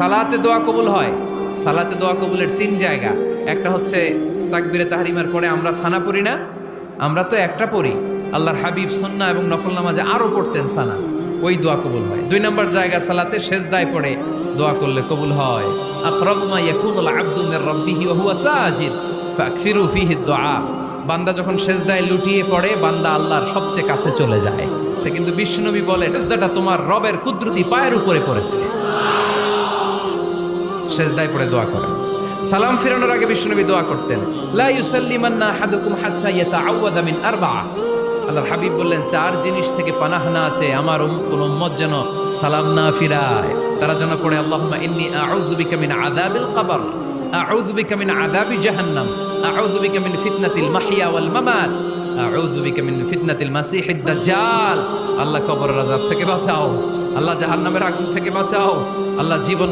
সালাতে দোয়া কবুল হয়। সালাতে দোয়া কবুলের 3 জায়গা। একটা হচ্ছে তাকবীরে তাহরিমার পরে আমরা সানা পড়ি না, আমরা তো একটা পড়ি। আল্লাহর হাবিব সুন্নাহ এবং নফল নামাজে আরো পড়তেন সানা, ওই দোয়া কবুল হয়। 2 নম্বর জায়গা সালাতে সেজদায় পড়ে দোয়া করলে কবুল হয়। আকরাবু মা ইয়াকুনুল আবদু মির রাব্বিহি ওয়া হুয়া সাজিদ ফাকসিরু ফিহি দুআ। বান্দা যখন সেজদায় লুটিয়ে পড়ে, বান্দা আল্লাহর সবচেয়ে কাছে চলে যায়। তা কিন্তু বিশ্বনবী বলে, সেজদাটা তোমার রবের কুদরতি পায়ের উপরে পড়েছে। সেজদায় পড়ে দোয়া করেন। সালাম ফিরানোর আগে বিশ্বনবী দোয়া করতেন, লা ইউসাল্লিমান্না আহাদুকুম হাত্তা ইয়াতাআওয়াযা মিন আরবা'a। আল্লাহর হাবিব বললেন, 4 জিনিস থেকে পানাহ না আছে আমার কোন উম্মত যেন সালাম না ফিরায়। তারা যেন পড়ে, আল্লাহুম্মা ইন্নী আউযু বিকা মিন আযাবিল কবর, আউযু বিকা মিন আযাবি জাহান্নাম, আউযু বিকা মিন ফিতনাতিল মাহইয়া ওয়াল মামাত, আউযু বিকা মিন ফিতনাতিল মাসিহিদ দাজ্জাল। আল্লাহ কবরের আযাব থেকে বাঁচাও, আল্লাহ জাহান্নামের আগুন থেকে বাঁচাও, আল্লাহ জীবন